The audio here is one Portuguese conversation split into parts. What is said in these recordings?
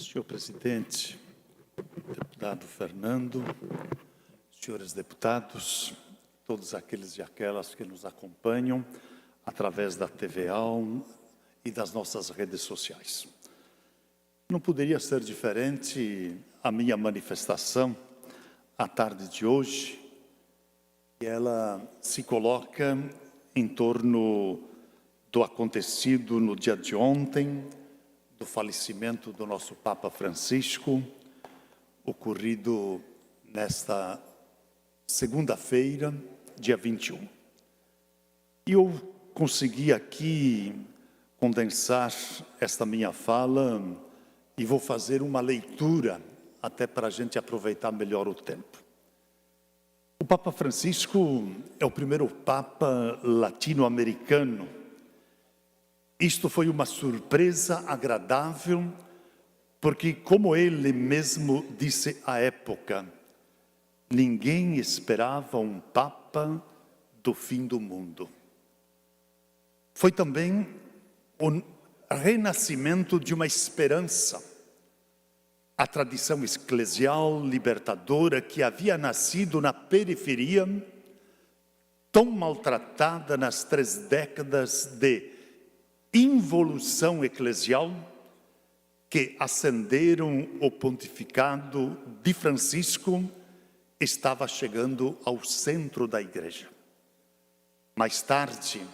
Senhor presidente, deputado Fernando, senhores deputados, todos aqueles e aquelas que nos acompanham através da TVA e das nossas redes sociais. Não poderia ser diferente a minha manifestação à tarde de hoje, e ela se coloca em torno do acontecido no dia de ontem, do falecimento do nosso Papa Francisco, ocorrido nesta segunda-feira, dia 21. E eu consegui aqui condensar esta minha fala e vou fazer uma leitura até para a gente aproveitar melhor o tempo. O Papa Francisco é o primeiro Papa latino-americano. Isto foi uma surpresa agradável, porque, como ele mesmo disse à época, ninguém esperava um Papa do fim do mundo. Foi também o renascimento de uma esperança. A tradição eclesial libertadora que havia nascido na periferia, tão maltratada nas 3 décadas de involução eclesial, que ascenderam o pontificado de Francisco, estava chegando ao centro da igreja. Mais tarde,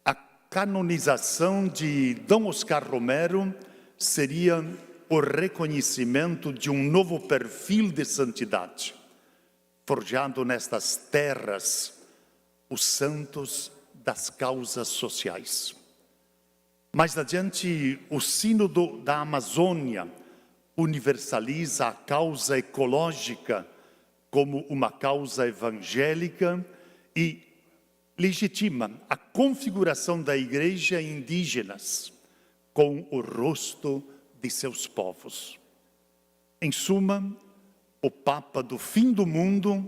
a canonização de Dom Oscar Romero seria o reconhecimento de um novo perfil de santidade, forjado nestas terras, os santos das causas sociais. Mais adiante, o Sínodo da Amazônia universaliza a causa ecológica como uma causa evangélica e legitima a configuração da igreja indígenas com o rosto de seus povos. Em suma, o Papa do fim do mundo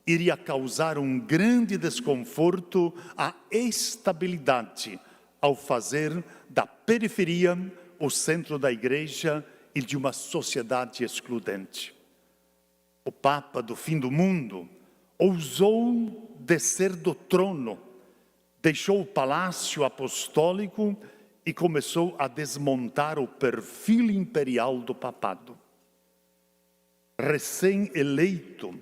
iria causar um grande desconforto à estabilidade ao fazer da periferia o centro da igreja e de uma sociedade excludente. O Papa do fim do mundo ousou descer do trono, deixou o palácio apostólico e começou a desmontar o perfil imperial do papado. Recém-eleito,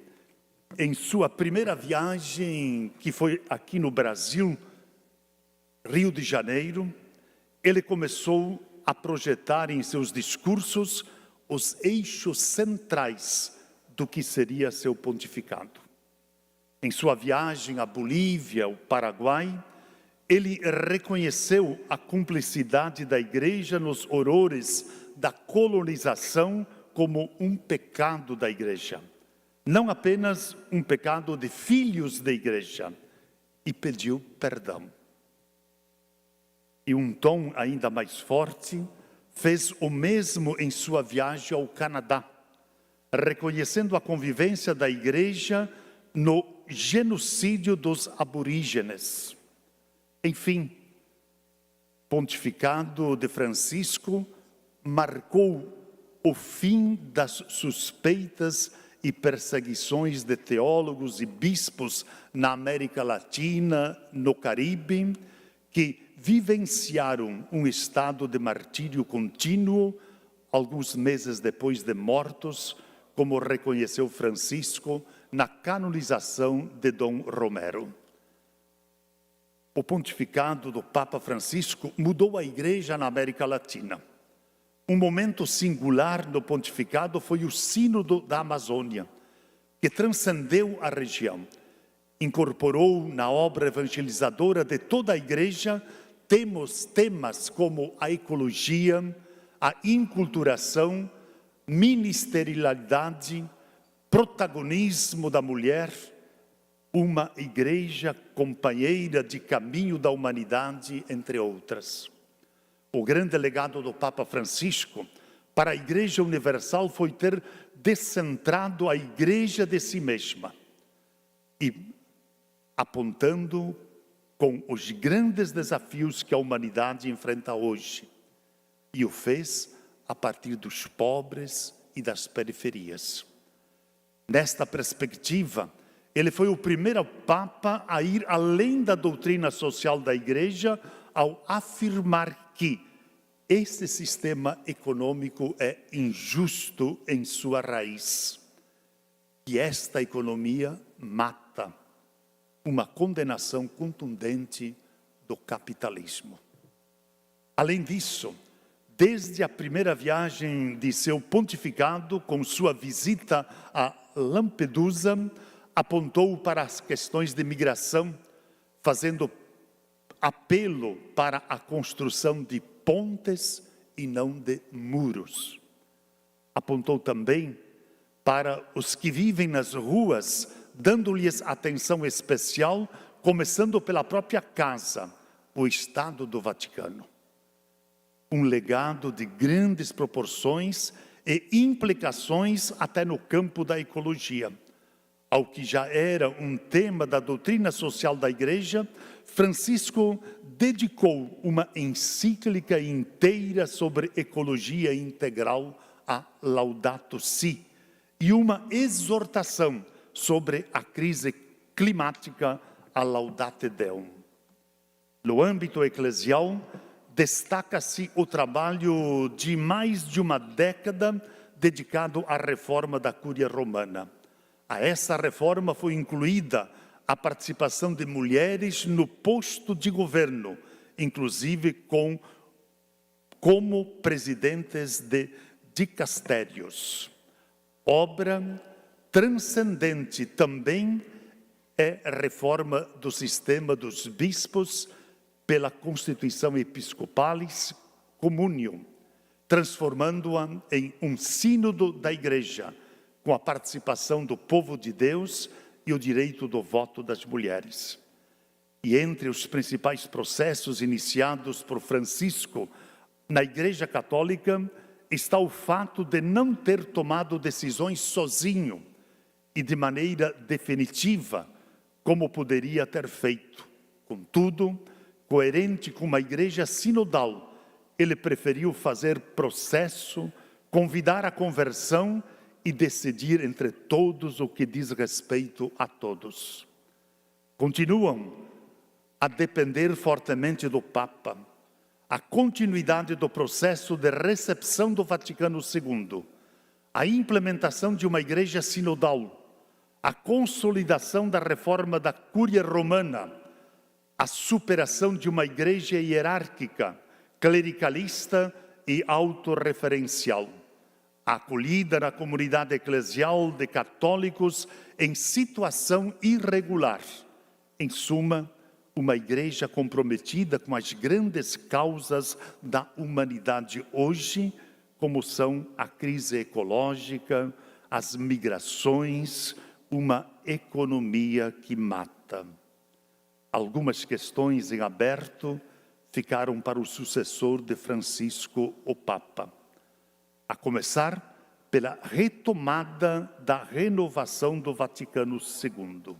em sua primeira viagem, que foi aqui no Brasil, Rio de Janeiro, ele começou a projetar em seus discursos os eixos centrais do que seria seu pontificado. Em sua viagem à Bolívia, ao Paraguai, ele reconheceu a cumplicidade da igreja nos horrores da colonização como um pecado da igreja. Não apenas um pecado de filhos da igreja, e pediu perdão. E um tom ainda mais forte, fez o mesmo em sua viagem ao Canadá, reconhecendo a convivência da igreja no genocídio dos aborígenes. Enfim, o pontificado de Francisco marcou o fim das suspeitas e perseguições de teólogos e bispos na América Latina, no Caribe, que vivenciaram um estado de martírio contínuo, alguns meses depois de mortos, como reconheceu Francisco na canonização de Dom Romero. O pontificado do Papa Francisco mudou a igreja na América Latina. Um momento singular no pontificado foi o Sínodo da Amazônia, que transcendeu a região. Incorporou na obra evangelizadora de toda a igreja temas como a ecologia, a inculturação, ministerialidade, protagonismo da mulher, uma igreja companheira de caminho da humanidade, entre outras. O grande legado do Papa Francisco para a Igreja Universal foi ter descentrado a igreja de si mesma e apontando com os grandes desafios que a humanidade enfrenta hoje. E o fez a partir dos pobres e das periferias. Nesta perspectiva, ele foi o primeiro Papa a ir além da doutrina social da Igreja ao afirmar que este sistema econômico é injusto em sua raiz, que esta economia mata, uma condenação contundente do capitalismo. Além disso, desde a primeira viagem de seu pontificado, com sua visita a Lampedusa, apontou para as questões de migração, fazendo apelo para a construção de pontes e não de muros. Apontou também para os que vivem nas ruas, dando-lhes atenção especial, começando pela própria casa, o Estado do Vaticano. Um legado de grandes proporções e implicações até no campo da ecologia. Ao que já era um tema da doutrina social da Igreja, Francisco dedicou uma encíclica inteira sobre ecologia integral, a Laudato Si, e uma exortação sobre a crise climática, a Laudate Deum. No âmbito eclesial, destaca-se o trabalho de mais de uma década dedicado à reforma da Cúria Romana. A essa reforma foi incluída a participação de mulheres no posto de governo, inclusive como presidentes de dicastérios. Obra transcendente também é a reforma do sistema dos bispos pela Constituição Episcopalis Communium, transformando-a em um sínodo da Igreja, com a participação do povo de Deus e o direito do voto das mulheres. E entre os principais processos iniciados por Francisco na Igreja Católica está o fato de não ter tomado decisões sozinho e de maneira definitiva, como poderia ter feito. Contudo, coerente com uma igreja sinodal, ele preferiu fazer processo, convidar a conversão e decidir entre todos o que diz respeito a todos. Continuam a depender fortemente do Papa a continuidade do processo de recepção do Vaticano II, a implementação de uma igreja sinodal, a consolidação da reforma da Cúria Romana, a superação de uma igreja hierárquica, clericalista e autorreferencial, a acolhida na comunidade eclesial de católicos em situação irregular. Em suma, uma igreja comprometida com as grandes causas da humanidade hoje, como são a crise ecológica, as migrações, uma economia que mata. Algumas questões em aberto ficaram para o sucessor de Francisco, o Papa. A começar pela retomada da renovação do Vaticano II.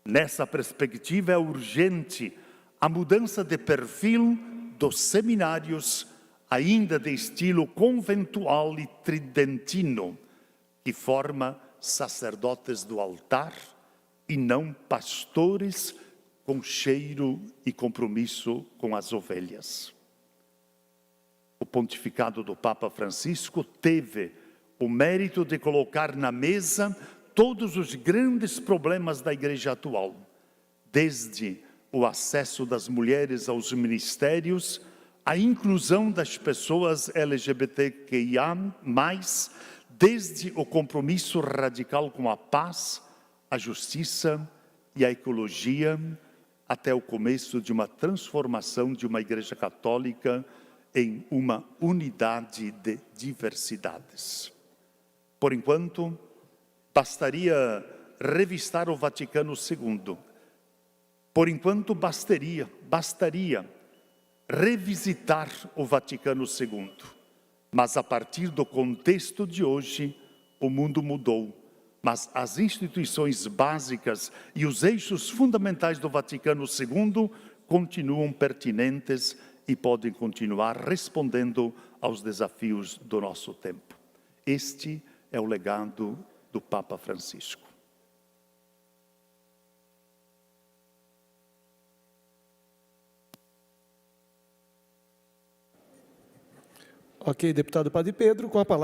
Nessa perspectiva, é urgente a mudança de perfil dos seminários, ainda de estilo conventual e tridentino, que forma sacerdotes do altar e não pastores com cheiro e compromisso com as ovelhas. O pontificado do Papa Francisco teve o mérito de colocar na mesa todos os grandes problemas da igreja atual, desde o acesso das mulheres aos ministérios, a inclusão das pessoas LGBTQIA+, desde o compromisso radical com a paz, a justiça e a ecologia, até o começo de uma transformação de uma igreja católica em uma unidade de diversidades. Por enquanto, bastaria revistar o Vaticano II. Por enquanto, bastaria revisitar o Vaticano II. Mas a partir do contexto de hoje, o mundo mudou. Mas as instituições básicas e os eixos fundamentais do Vaticano II continuam pertinentes e podem continuar respondendo aos desafios do nosso tempo. Este é o legado do Papa Francisco. Ok, deputado Padre Pedro, com a palavra.